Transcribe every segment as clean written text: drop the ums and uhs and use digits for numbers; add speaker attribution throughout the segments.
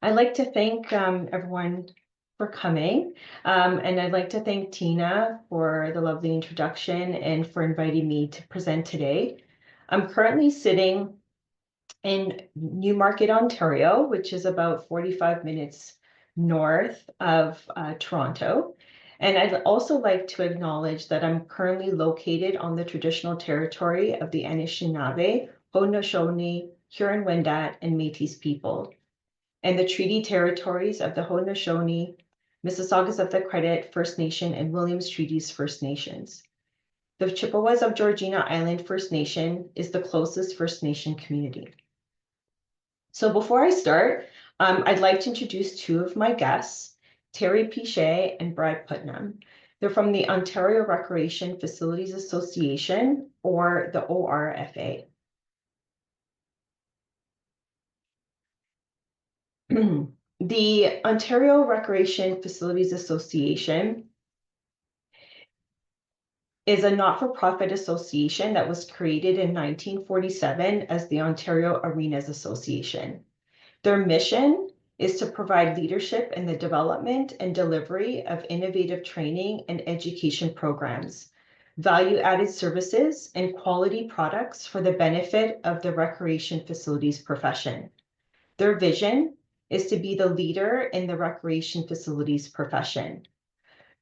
Speaker 1: I'd like to thank everyone for coming. And I'd like to thank Tina for the lovely introduction and for inviting me to present today. I'm currently sitting in Newmarket, Ontario, which is about 45 minutes north of Toronto. And I'd also like to acknowledge that I'm currently located on the traditional territory of the Anishinaabe, Haudenosaunee, Huron-Wendat, and Métis people, and the treaty territories of the Haudenosaunee, Mississaugas of the Credit First Nation, and Williams Treaties First Nations. The Chippewas of Georgina Island First Nation is the closest First Nation community. So before I start, I'd like to introduce two of my guests, C.P.H.I and Brad Putnam. They're from the Ontario Recreation Facilities Association, or the ORFA. The Ontario Recreation Facilities Association is a not-for-profit association that was created in 1947 as the Ontario Arenas Association. Their mission is to provide leadership in the development and delivery of innovative training and education programs, value-added services, and quality products for the benefit of the recreation facilities profession. Their vision is to be the leader in the recreation facilities profession.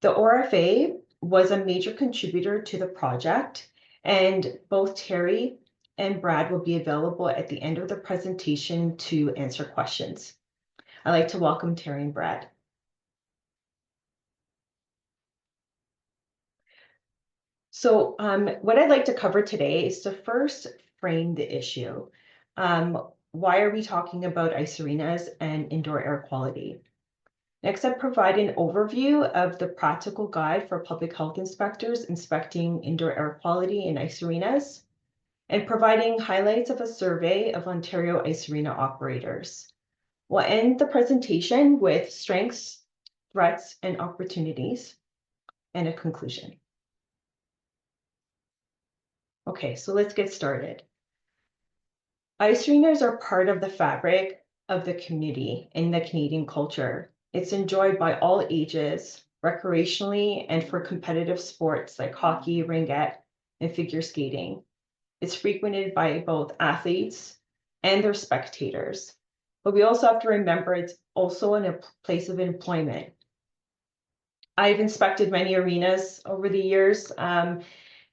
Speaker 1: The ORFA was a major contributor to the project, and both Terry and Brad will be available at the end of the presentation to answer questions. I'd like to welcome Terry and Brad. So what I'd like to cover today is to first frame the issue. Why are we talking about ice arenas and indoor air quality? Next, I provide an overview of the practical guide for public health inspectors inspecting indoor air quality in ice arenas, and providing highlights of a survey of Ontario ice arena operators. We'll end the presentation with strengths, threats, and opportunities, and a conclusion. Okay, so let's get started. Ice arenas are part of the fabric of the community in the Canadian culture. It's enjoyed by all ages, recreationally, and for competitive sports like hockey, ringette, and figure skating. It's frequented by both athletes and their spectators. But we also have to remember it's also a place of employment. I've inspected many arenas over the years, and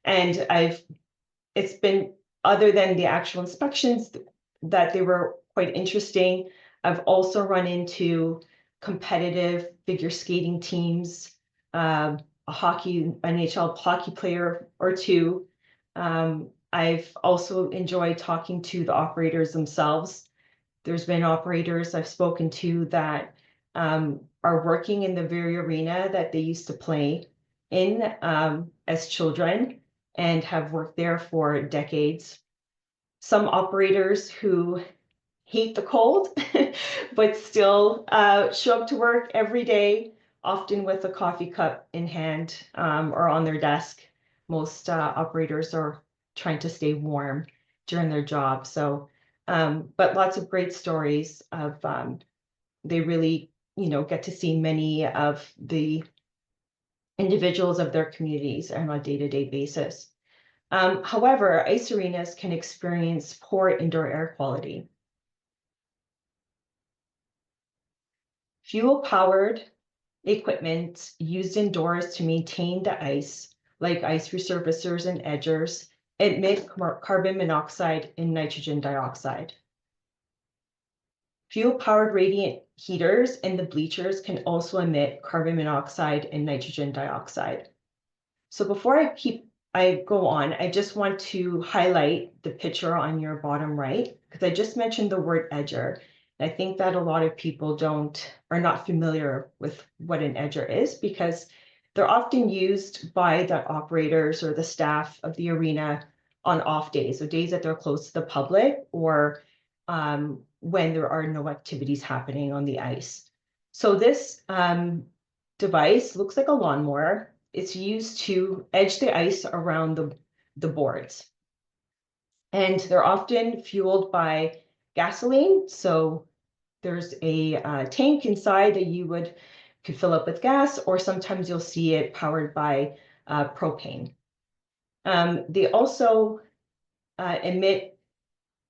Speaker 1: it's been, other than the actual inspections, that they were quite interesting. I've also run into competitive figure skating teams, a NHL hockey player or two. I've also enjoyed talking to the operators themselves. There's been operators I've spoken to that are working in the very arena that they used to play in as children and have worked there for decades. Some operators who hate the cold, but still show up to work every day, often with a coffee cup in hand or on their desk. Most operators are trying to stay warm during their job. So, but lots of great stories of they really, get to see many of the individuals of their communities on a day-to-day basis. However, ice arenas can experience poor indoor air quality. Fuel-powered equipment used indoors to maintain the ice, like ice resurfacers and edgers, emit carbon monoxide and nitrogen dioxide. Fuel-powered radiant heaters and the bleachers can also emit carbon monoxide and nitrogen dioxide. So before I go on, I just want to highlight the picture on your bottom right, because I just mentioned the word edger. I think that a lot of people are not familiar with what an edger is, because they're often used by the operators or the staff of the arena on off days, so days that they're close to the public, or when there are no activities happening on the ice. So this device looks like a lawnmower. It's used to edge the ice around the boards. And they're often fueled by gasoline, so there's a tank inside that you could fill up with gas, or sometimes you'll see it powered by propane. They also emit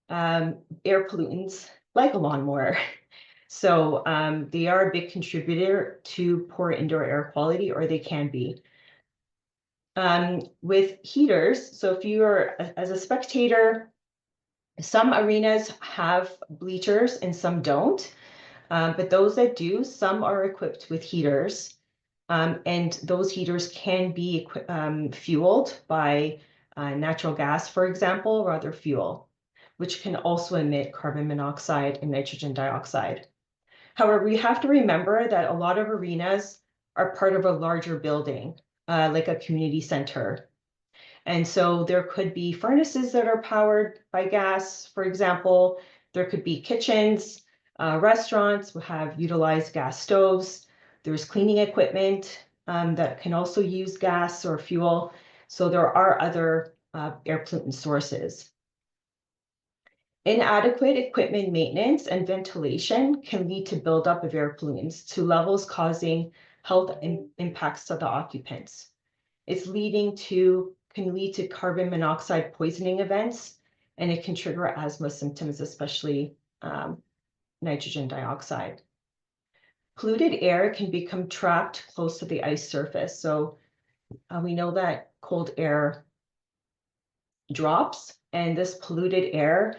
Speaker 1: air pollutants like a lawnmower. So they are a big contributor to poor indoor air quality, or they can be. With heaters, so if you are as a spectator, some arenas have bleachers and some don't, but those that do, some are equipped with heaters, and those heaters can be fueled by natural gas, for example, or other fuel, which can also emit carbon monoxide and nitrogen dioxide. However, we have to remember that a lot of arenas are part of a larger building, like a community center. And so there could be furnaces that are powered by gas, for example. There could be kitchens, restaurants will have utilized gas stoves. There's cleaning equipment that can also use gas or fuel. So there are other air pollutant sources. Inadequate equipment maintenance and ventilation can lead to buildup of air pollutants to levels causing health impacts to the occupants. It's can lead to carbon monoxide poisoning events, and it can trigger asthma symptoms, especially nitrogen dioxide. Polluted air can become trapped close to the ice surface. So we know that cold air drops, and this polluted air,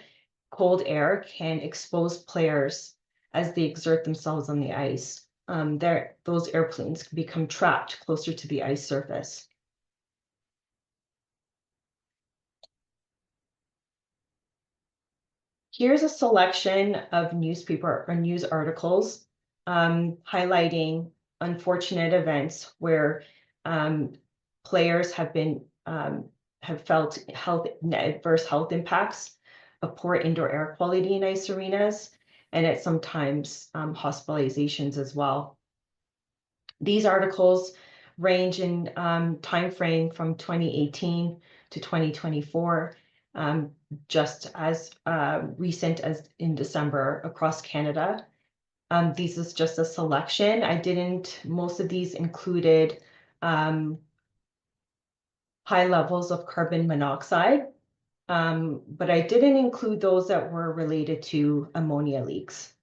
Speaker 1: cold air, can expose players as they exert themselves on the ice. Those air pollutants can become trapped closer to the ice surface. Here's a selection of newspaper or news articles highlighting unfortunate events where players have felt adverse health impacts of poor indoor air quality in ice arenas, and at sometimes hospitalizations as well. These articles range in time frame from 2018 to 2024. Just as recent as in December across Canada. These is just a selection. Most of these included high levels of carbon monoxide, but I didn't include those that were related to ammonia leaks.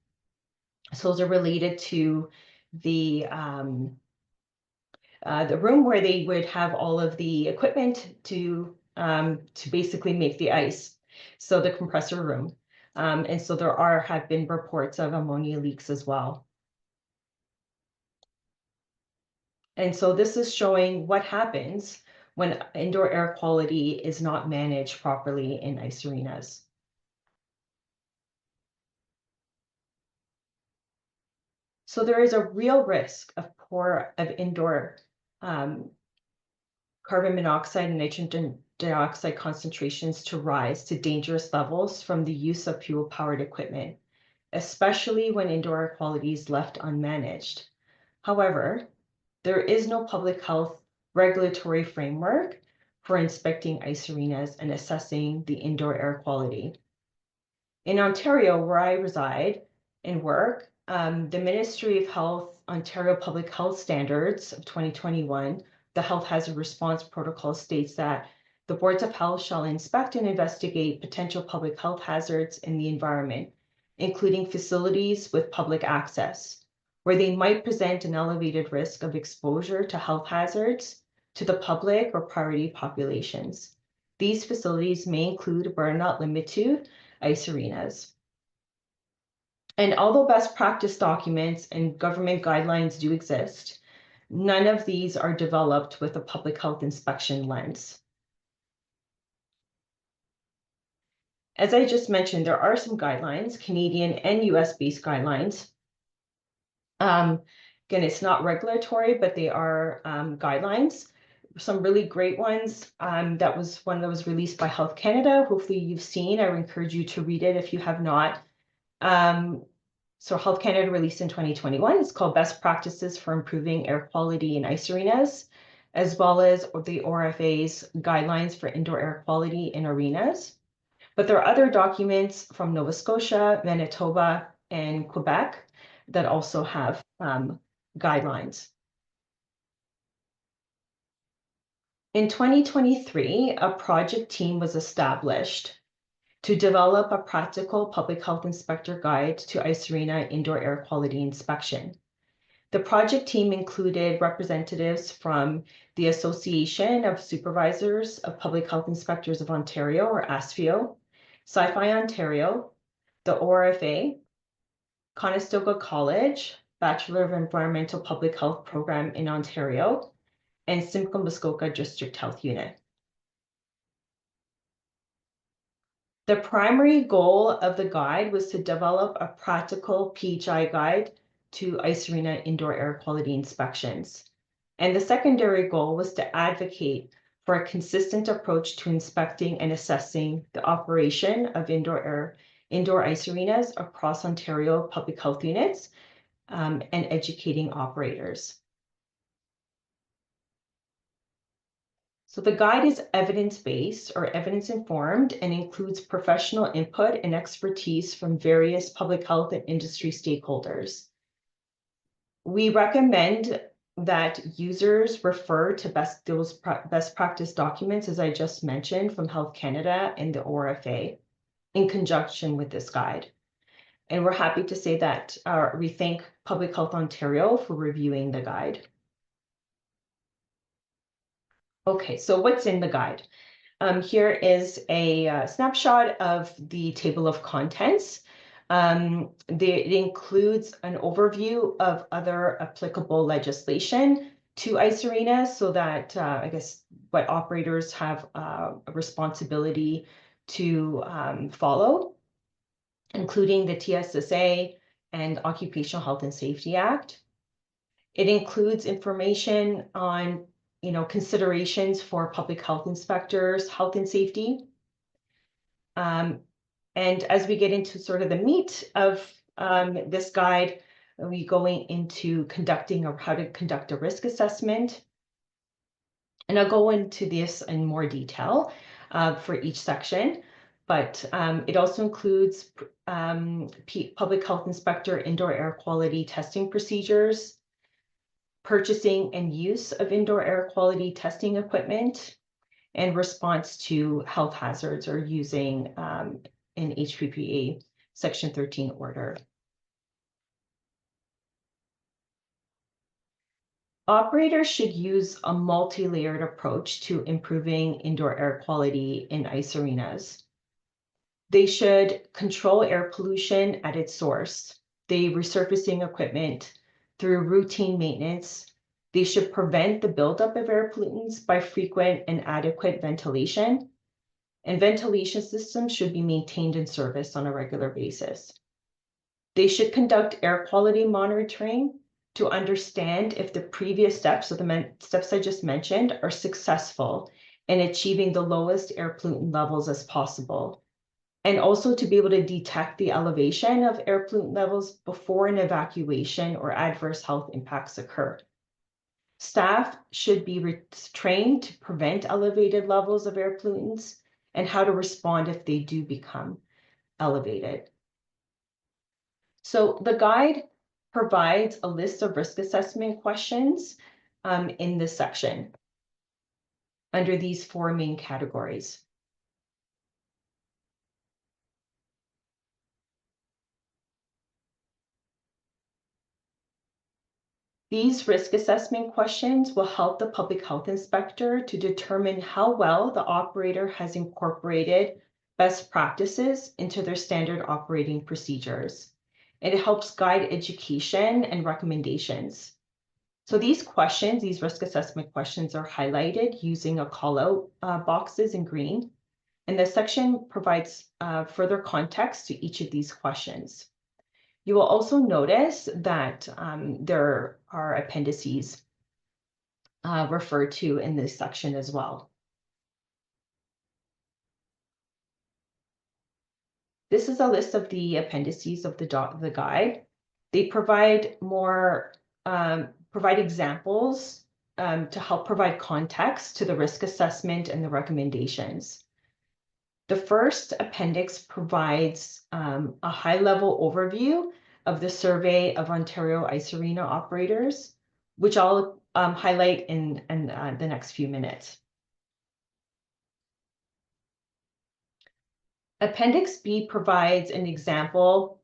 Speaker 1: So those are related to the room where they would have all of the equipment to basically make the ice. So the compressor room. And so there have been reports of ammonia leaks as well. And so this is showing what happens when indoor air quality is not managed properly in ice arenas. So there is a real risk of indoor carbon monoxide and nitrogen dioxide concentrations to rise to dangerous levels from the use of fuel-powered equipment, especially when indoor air quality is left unmanaged. However, there is no public health regulatory framework for inspecting ice arenas and assessing the indoor air quality. In Ontario, where I reside and work, the Ministry of Health Ontario Public Health Standards of 2021, the Health Hazard Response Protocol, states that the boards of health shall inspect and investigate potential public health hazards in the environment, including facilities with public access, where they might present an elevated risk of exposure to health hazards to the public or priority populations. These facilities may include, but are not limited to, ice arenas. And although best practice documents and government guidelines do exist, none of these are developed with a public health inspection lens. As I just mentioned, there are some guidelines, Canadian and US-based guidelines. Again, it's not regulatory, but they are guidelines. Some really great ones. That was one that was released by Health Canada. Hopefully you've seen. I would encourage you to read it if you have not. So Health Canada released in 2021. It's called Best Practices for Improving Air Quality in Ice Arenas, as well as the ORFA's Guidelines for Indoor Air Quality in Arenas. But there are other documents from Nova Scotia, Manitoba, and Quebec that also have guidelines. In 2023, a project team was established to develop a practical public health inspector guide to ice arena indoor air quality inspection. The project team included representatives from the Association of Supervisors of Public Health Inspectors of Ontario, or ASFIO, C.P.H.I Ontario, the ORFA, Conestoga College, Bachelor of Environmental Public Health Program in Ontario, and Simcoe Muskoka District Health Unit. The primary goal of the guide was to develop a practical P.H.I guide to ice arena indoor air quality inspections. And the secondary goal was to advocate for a consistent approach to inspecting and assessing the operation of indoor ice arenas across Ontario public health units and educating operators. So the guide is evidence-based or evidence-informed and includes professional input and expertise from various public health and industry stakeholders. We recommend that users refer to those best practice documents, as I just mentioned, from Health Canada and the ORFA in conjunction with this guide. And we're happy to say that we thank Public Health Ontario for reviewing the guide. Okay, so what's in the guide? Here is a snapshot of the table of contents. It includes an overview of other applicable legislation to ice arenas so that I guess what operators have a responsibility to follow, including the TSSA and Occupational Health and Safety Act. It includes information on considerations for public health inspectors, health and safety. And as we get into sort of the meat of this guide, we going into how to conduct a risk assessment. And I'll go into this in more detail for each section, but it also includes public health inspector indoor air quality testing procedures, purchasing and use of indoor air quality testing equipment, and response to health hazards or using an HPPA Section 13 order. Operators should use a multi-layered approach to improving indoor air quality in ice arenas. They should control air pollution at its source. They resurfacing equipment through routine maintenance. They should prevent the buildup of air pollutants by frequent and adequate ventilation. And ventilation systems should be maintained and serviced on a regular basis. They should conduct air quality monitoring to understand if the previous steps, so the steps I just mentioned, are successful in achieving the lowest air pollutant levels as possible. And also to be able to detect the elevation of air pollutant levels before an evacuation or adverse health impacts occur. Staff should be trained to prevent elevated levels of air pollutants and how to respond if they do become elevated. So the guide provides a list of risk assessment questions in this section under these four main categories. These risk assessment questions will help the public health inspector to determine how well the operator has incorporated best practices into their standard operating procedures. It helps guide education and recommendations. So these questions, these risk assessment questions, are highlighted using a call out boxes in green. And this section provides further context to each of these questions. You will also notice that there are appendices referred to in this section as well. This is a list of the appendices of the guide. They provide provide examples to help provide context to the risk assessment and the recommendations. The first appendix provides a high-level overview of the survey of Ontario ice arena operators, which I'll highlight in the next few minutes. Appendix B provides an example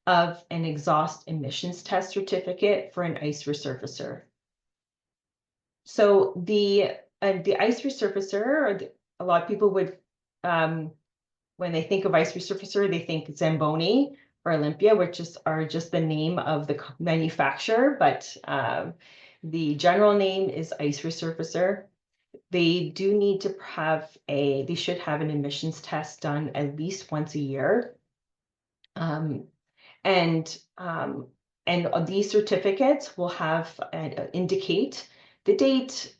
Speaker 1: of an exhaust emissions test certificate for an ice resurfacer. So the ice resurfacer, a lot of people would, when they think of ice resurfacer, they think Zamboni or Olympia, which are just the name of the manufacturer, but the general name is ice resurfacer. They do need to have they should have an emissions test done at least once a year. And these certificates will have indicate the date,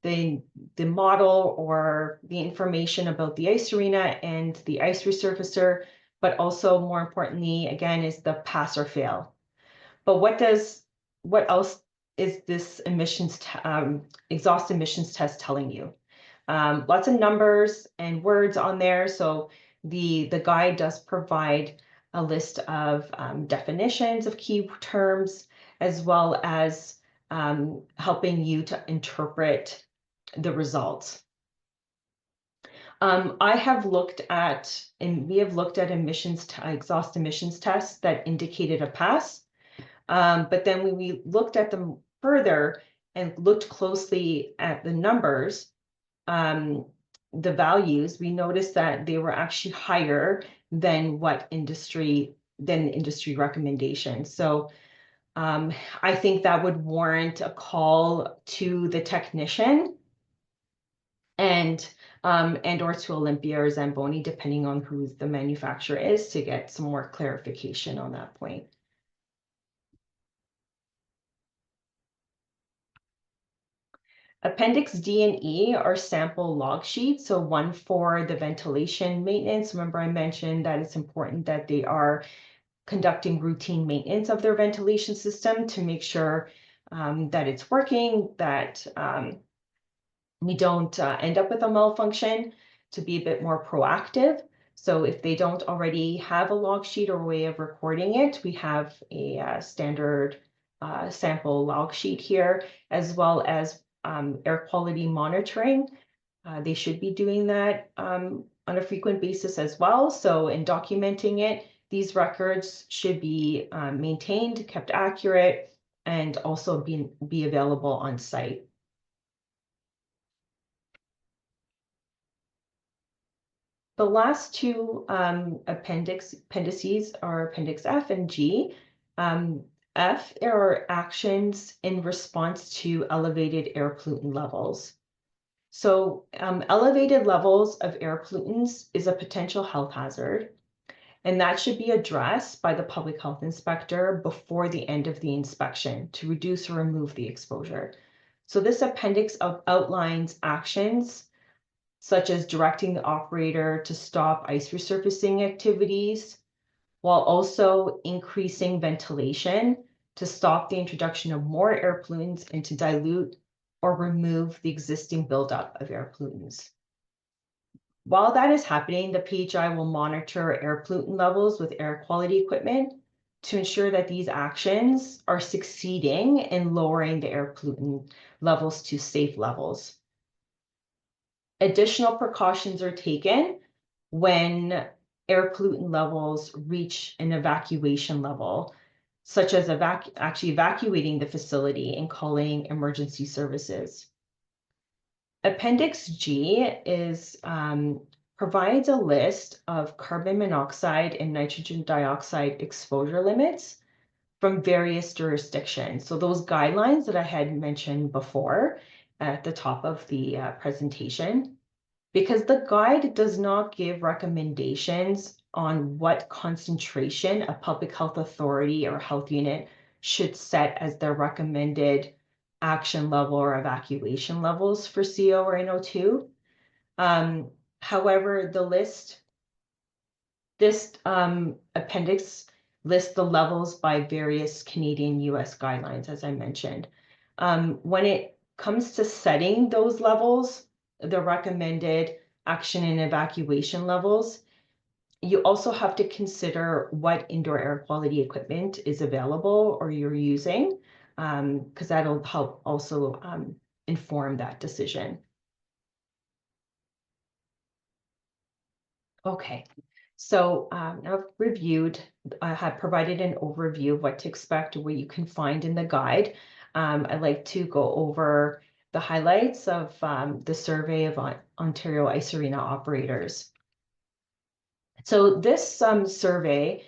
Speaker 1: the model or the information about the ice arena and the ice resurfacer, but also more importantly, again, is the pass or fail. But what else is this exhaust emissions test telling you? Lots of numbers and words on there. So the guide does provide a list of definitions of key terms, as well as helping you to interpret the results. I have looked at, and we have looked at exhaust emissions tests that indicated a pass. But then when we looked at them further and looked closely at the numbers, the values, we noticed that they were actually higher than industry recommendations. So I think that would warrant a call to the technician and or to Olympia or Zamboni, depending on who the manufacturer is, to get some more clarification on that point. Appendix D and E are sample log sheets. So one for the ventilation maintenance. Remember I mentioned that it's important that they are conducting routine maintenance of their ventilation system to make sure that it's working, that we don't end up with a malfunction, to be a bit more proactive. So if they don't already have a log sheet or a way of recording it, we have a standard sample log sheet here, as well as air quality monitoring. They should be doing that on a frequent basis as well. So in documenting it, these records should be maintained, kept accurate, and also be available on site. The last two appendices are Appendix F and G. F are actions in response to elevated air pollutant levels. So elevated levels of air pollutants is a potential health hazard, and that should be addressed by the public health inspector before the end of the inspection to reduce or remove the exposure. So this appendix outlines actions such as directing the operator to stop ice resurfacing activities, while also increasing ventilation to stop the introduction of more air pollutants and to dilute or remove the existing buildup of air pollutants. While that is happening, the P.H.I. will monitor air pollutant levels with air quality equipment to ensure that these actions are succeeding in lowering the air pollutant levels to safe levels. Additional precautions are taken when air pollutant levels reach an evacuation level, such as actually evacuating the facility and calling emergency services. Appendix G provides a list of carbon monoxide and nitrogen dioxide exposure limits from various jurisdictions. So those guidelines that I had mentioned before at the top of the presentation, because the guide does not give recommendations on what concentration a public health authority or health unit should set as their recommended action level or evacuation levels for CO or NO2. However, this appendix lists the levels by various Canadian US guidelines, as I mentioned. When it comes to setting those levels, the recommended action and evacuation levels. You also have to consider what indoor air quality equipment is available or you're using, because that'll help also inform that decision. Okay, so now I've reviewed, I have provided an overview of what to expect, what you can find in the guide. I'd like to go over the highlights of the survey of Ontario ice arena operators. So this survey,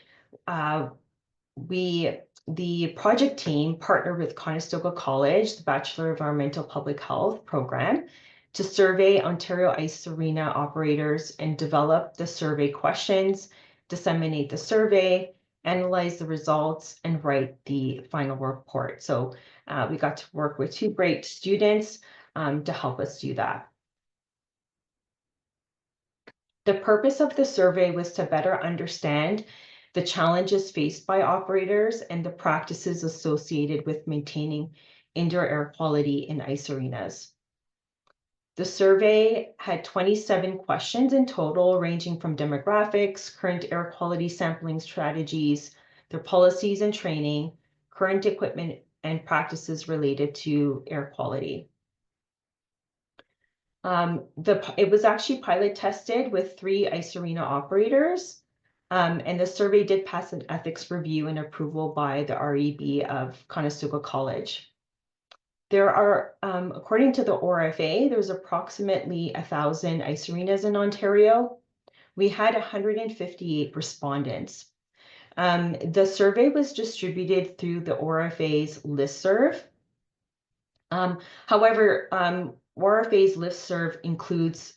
Speaker 1: the project team partnered with Conestoga College, the Bachelor of Environmental Public Health program, to survey Ontario ice arena operators and develop the survey questions, disseminate the survey, analyze the results, and write the final report. So we got to work with two great students to help us do that. The purpose of the survey was to better understand the challenges faced by operators and the practices associated with maintaining indoor air quality in ice arenas. The survey had 27 questions in total, ranging from demographics, current air quality sampling strategies, their policies and training, current equipment, and practices related to air quality. It was actually pilot tested with 3 ice arena operators, and the survey did pass an ethics review and approval by the REB of Conestoga College. There are, according to the ORFA, there's approximately 1,000 ice arenas in Ontario. We had 158 respondents. The survey was distributed through the ORFA's listserv. However, ORFA's listserv includes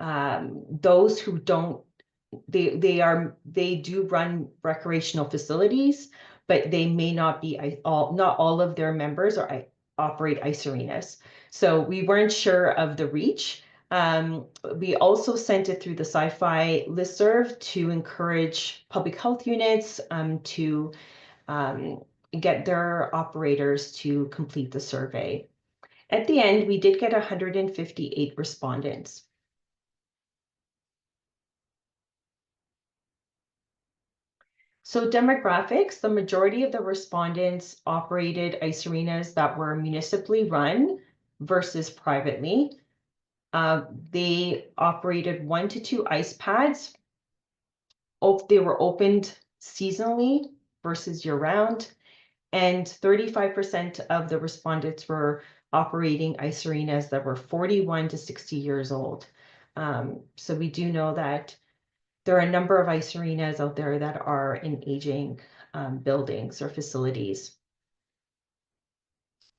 Speaker 1: those who don't, they do run recreational facilities, but they may not be not all of their members operate ice arenas. So we weren't sure of the reach. We also sent it through the Sci-Fi listserv to encourage public health units to get their operators to complete the survey. At the end, we did get 158 respondents. So demographics, the majority of the respondents operated ice arenas that were municipally run versus privately. They operated 1 to 2 ice pads. They were opened seasonally versus year-round. And 35% of the respondents were operating ice arenas that were 41 to 60 years old. So we do know that there are a number of ice arenas out there that are in aging buildings or facilities.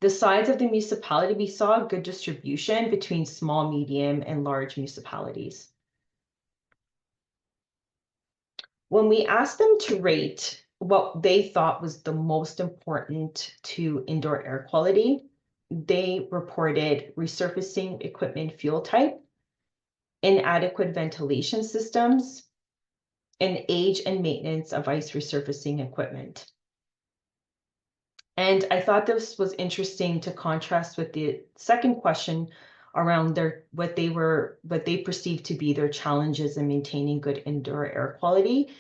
Speaker 1: The size of the municipality, we saw a good distribution between small, medium, and large municipalities. When we asked them to rate what they thought was the most important to indoor air quality, they reported resurfacing equipment fuel type, inadequate ventilation systems, and age and maintenance of ice resurfacing equipment. And I thought this was interesting to contrast with the second question around what they perceived to be their challenges in maintaining good indoor air quality.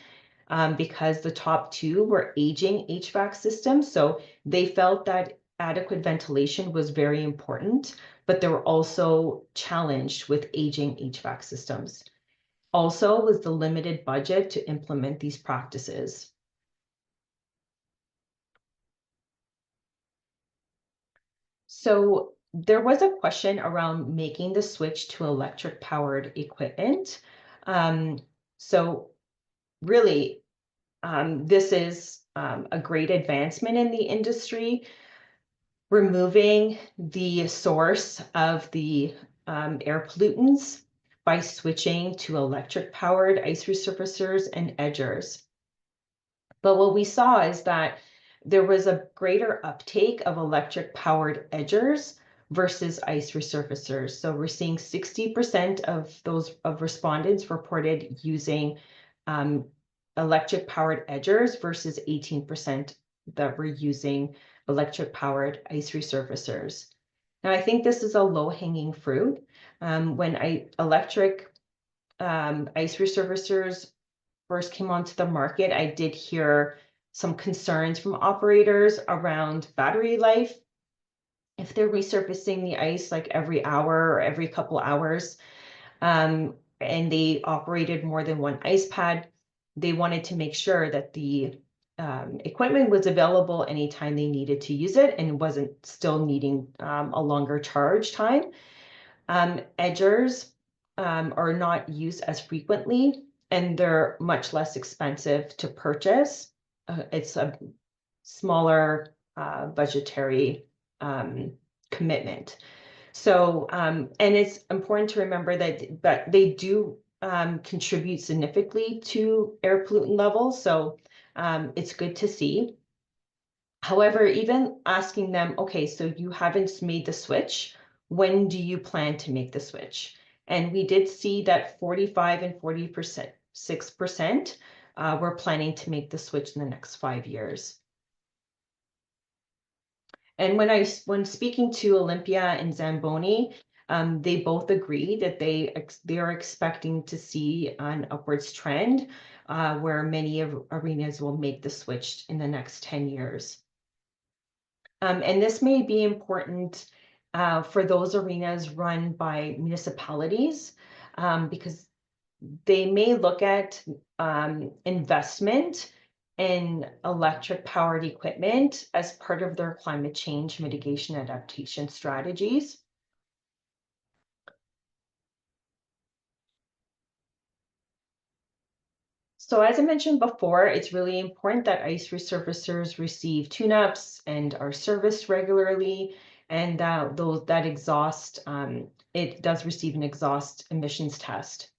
Speaker 1: Because the top 2 were aging HVAC systems. So they felt that adequate ventilation was very important, but they were also challenged with aging HVAC systems. Also was the limited budget to implement these practices. So there was a question around making the switch to electric powered equipment. So really, this is a great advancement in the industry, removing the source of the air pollutants by switching to electric powered ice resurfacers and edgers. But what we saw is that there was a greater uptake of electric powered edgers versus ice resurfacers. So we're seeing 60% of those respondents reported using electric powered edgers versus 18% that were using electric powered ice resurfacers. Now, I think this is a low-hanging fruit. When electric ice resurfacers first came onto the market, I did hear some concerns from operators around battery life. If they're resurfacing the ice like every hour or every couple hours, and they operated more than one ice pad, they wanted to make sure that the equipment was available anytime they needed to use it and wasn't still needing a longer charge time. Edgers are not used as frequently, and they're much less expensive to purchase. It's a smaller budgetary commitment. So, and it's important to remember that they do contribute significantly to air pollutant levels. So it's good to see. However, even asking them, okay, so you haven't made the switch, when do you plan to make the switch? And we did see that 45 and 40%, 6% were planning to make the switch in the next 5 years. And when speaking to Olympia and Zamboni, they both agree that they are expecting to see an upwards trend where many arenas will make the switch in the next 10 years. And this may be important for those arenas run by municipalities because they may look at investment in electric powered equipment as part of their climate change mitigation adaptation strategies. So as I mentioned before, it's really important that ice resurfacers receive tune-ups and are serviced regularly, and that exhaust, it does receive an exhaust emissions test.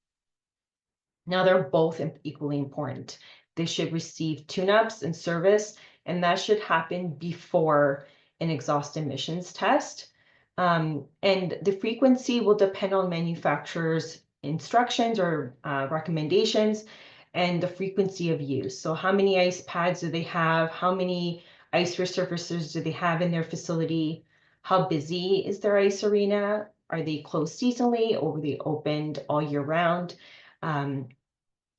Speaker 1: Now they're both equally important. They should receive tune-ups and service, and that should happen before an exhaust emissions test. And the frequency will depend on manufacturers' instructions or recommendations and the frequency of use. So how many ice pads do they have? How many ice resurfacers do they have in their facility? How busy is their ice arena? Are they closed seasonally or were they opened all year round?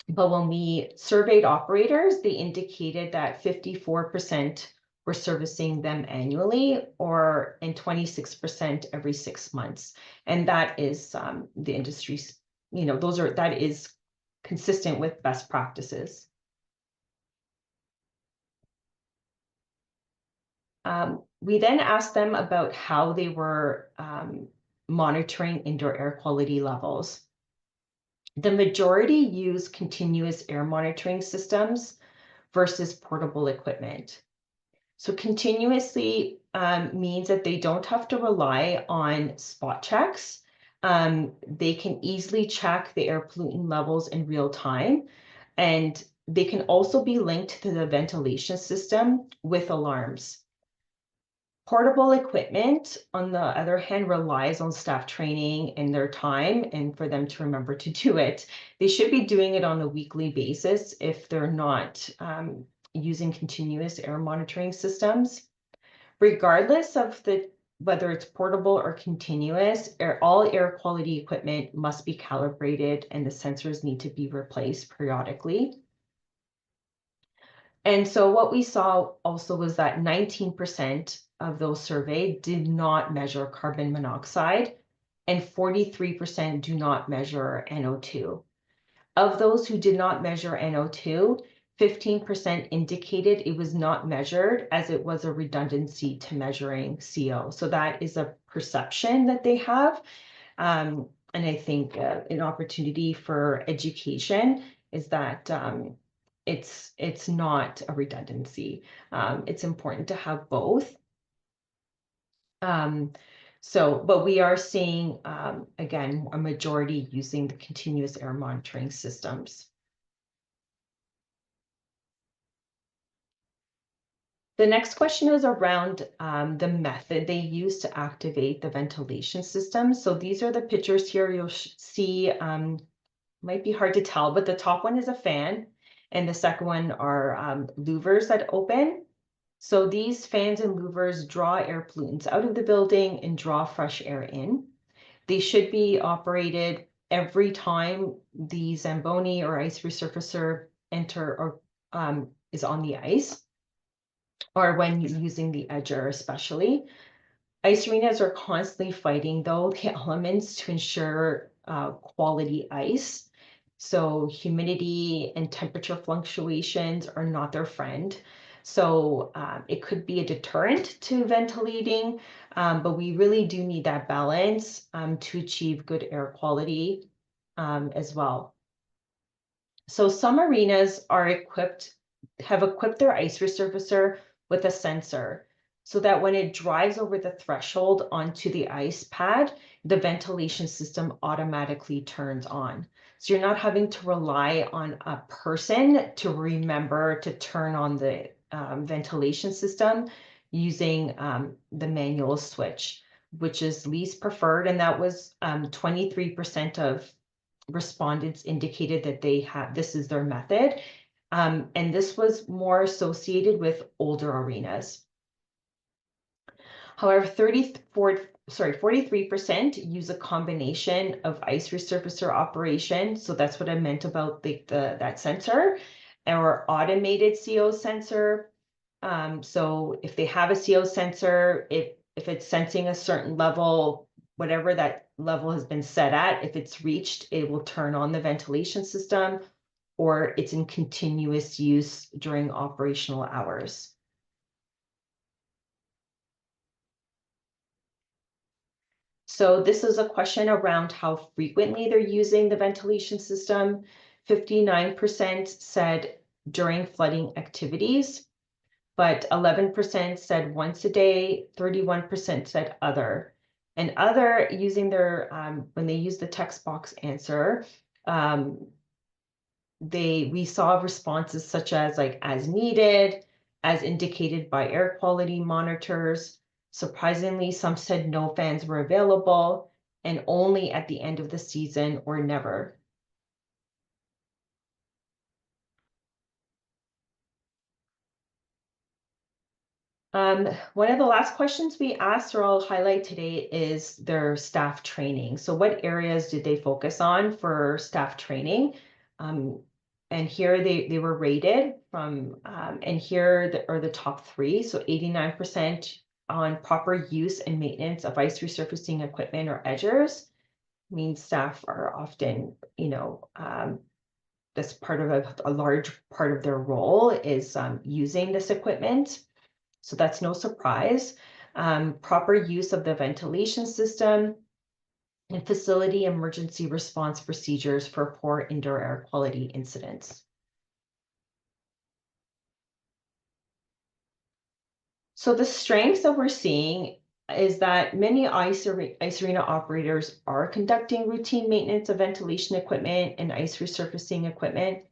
Speaker 1: But when we surveyed operators, they indicated that 54% were servicing them annually and 26% every 6 months. And that is the industry's, that is consistent with best practices. We then asked them about how they were monitoring indoor air quality levels. The majority use continuous air monitoring systems versus portable equipment. So continuously means that they don't have to rely on spot checks. They can easily check the air pollutant levels in real time, and they can also be linked to the ventilation system with alarms. Portable equipment, on the other hand, relies on staff training and their time and for them to remember to do it. They should be doing it on a weekly basis if they're not using continuous air monitoring systems. Regardless of whether it's portable or continuous, all air quality equipment must be calibrated and the sensors need to be replaced periodically. And so what we saw also was that 19% of those surveyed did not measure carbon monoxide and 43% do not measure NO2. Of those who did not measure NO2, 15% indicated it was not measured as it was a redundancy to measuring CO. So that is a perception that they have. And I think an opportunity for education is that it's not a redundancy. It's important to have both. But we are seeing, again, a majority using the continuous air monitoring systems. The next question is around the method they use to activate the ventilation system. So these are the pictures here. You'll see, might be hard to tell, but the top one is a fan, and the second one are louvers that open. So these fans and louvers draw air pollutants out of the building and draw fresh air in. They should be operated every time the Zamboni or ice resurfacer enter or is on the ice, or when using the edger especially. Ice arenas are constantly fighting, though, the elements to ensure quality ice. So humidity and temperature fluctuations are not their friend. So it could be a deterrent to ventilating, but we really do need that balance to achieve good air quality as well. So some arenas have equipped their ice resurfacer with a sensor so that when it drives over the threshold onto the ice pad, the ventilation system automatically turns on. So you're not having to rely on a person to remember to turn on the ventilation system using the manual switch, which is least preferred. And that was 23% of respondents indicated that this is their method. And this was more associated with older arenas. However, 43% use a combination of ice resurfacer operation. So that's what I meant about that sensor, or automated CO sensor. So if they have a CO sensor, if it's sensing a certain level, whatever that level has been set at, if it's reached, it will turn on the ventilation system, or it's in continuous use during operational hours. So this is a question around how frequently they're using the ventilation system. 59% said during flooding activities, but 11% said once a day, 31% said other. And other, using their, when they use the text box answer, we saw responses such as like as needed, as indicated by air quality monitors. Surprisingly, some said no fans were available and only at the end of the season or never. One of the last questions we asked, or I'll highlight today, is their staff training. So what areas did they focus on for staff training? And here they were rated from, and here are the top three. So 89% on proper use and maintenance of ice resurfacing equipment or edgers. Means staff are often, that's part of a large part of their role is using this equipment. So that's no surprise. Proper use of the ventilation system and facility emergency response procedures for poor indoor air quality incidents. So the strengths that we're seeing is that many ice arena operators are conducting routine maintenance of ventilation equipment and ice resurfacing equipment.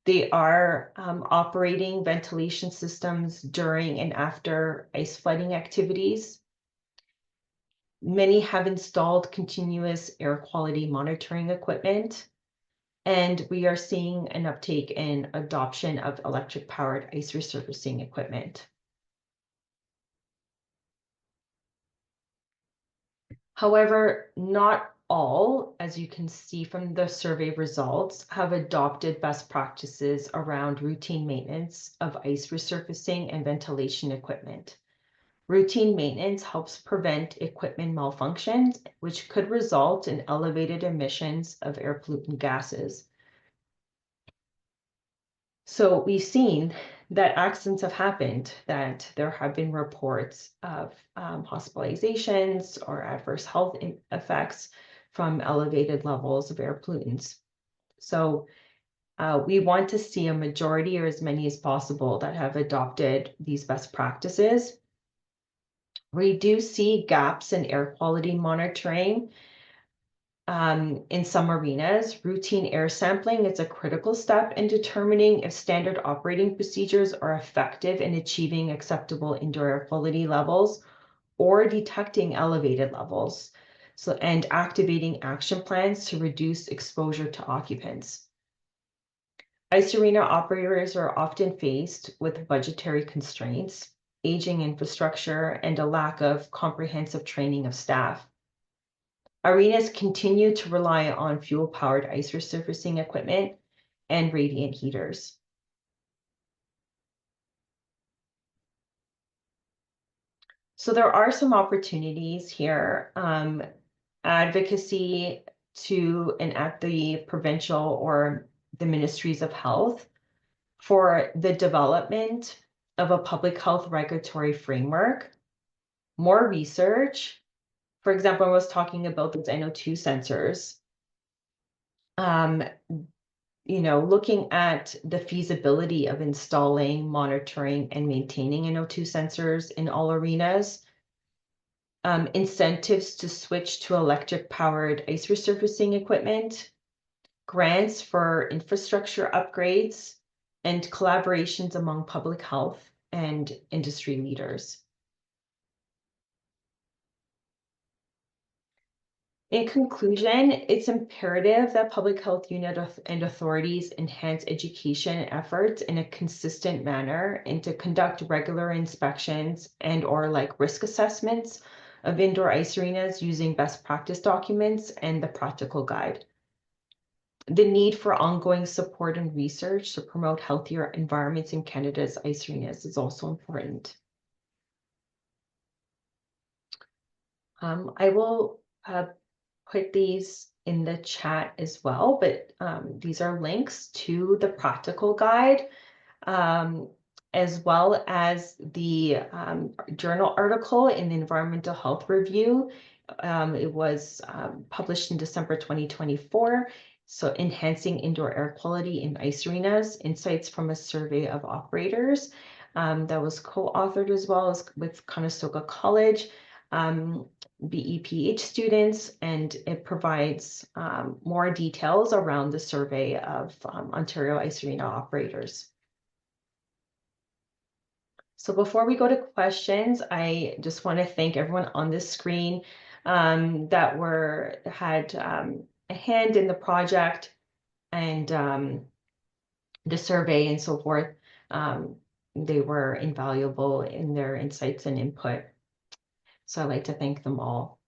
Speaker 1: They are operating ventilation systems during and after ice flooding activities. Many have installed continuous air quality monitoring equipment, and we are seeing an uptake in adoption of electric-powered ice resurfacing equipment. However, not all, as you can see from the survey results, have adopted best practices around routine maintenance of ice resurfacing and ventilation equipment. Routine maintenance helps prevent equipment malfunctions, which could result in elevated emissions of air pollutant gases. So we've seen that accidents have happened, that there have been reports of hospitalizations or adverse health effects from elevated levels of air pollutants. So we want to see a majority or as many as possible that have adopted these best practices. We do see gaps in air quality monitoring in some arenas. Routine air sampling is a critical step in determining if standard operating procedures are effective in achieving acceptable indoor air quality levels or detecting elevated levels. And activating action plans to reduce exposure to occupants. Ice arena operators are often faced with budgetary constraints, aging infrastructure, and a lack of comprehensive training of staff. Arenas continue to rely on fuel-powered ice resurfacing equipment and radiant heaters. So there are some opportunities here. Advocacy to and at the provincial or the ministries of health for the development of a public health regulatory framework, more research. For example, I was talking about those NO2 sensors. Looking at the feasibility of installing, monitoring, and maintaining NO2 sensors in all arenas. Incentives to switch to electric-powered ice resurfacing equipment, grants for infrastructure upgrades, and collaborations among public health and industry leaders. In conclusion, it's imperative that public health unit and authorities enhance education efforts in a consistent manner and to conduct regular inspections and/or risk assessments of indoor ice arenas using best practice documents and the practical guide. The need for ongoing support and research to promote healthier environments in Canada's ice arenas is also important. I will put these in the chat as well, but these are links to the practical guide, as well as the journal article in the Environmental Health Review. It was published in December 2024. So enhancing indoor air quality in ice arenas, insights from a survey of operators, that was co-authored as well as with Conestoga College. B.A.Sc students, and it provides more details around the survey of Ontario ice arena operators. So before we go to questions, I just want to thank everyone on this screen that had a hand in the project and the survey and so forth. They were invaluable in their insights and input. So I'd like to thank them all.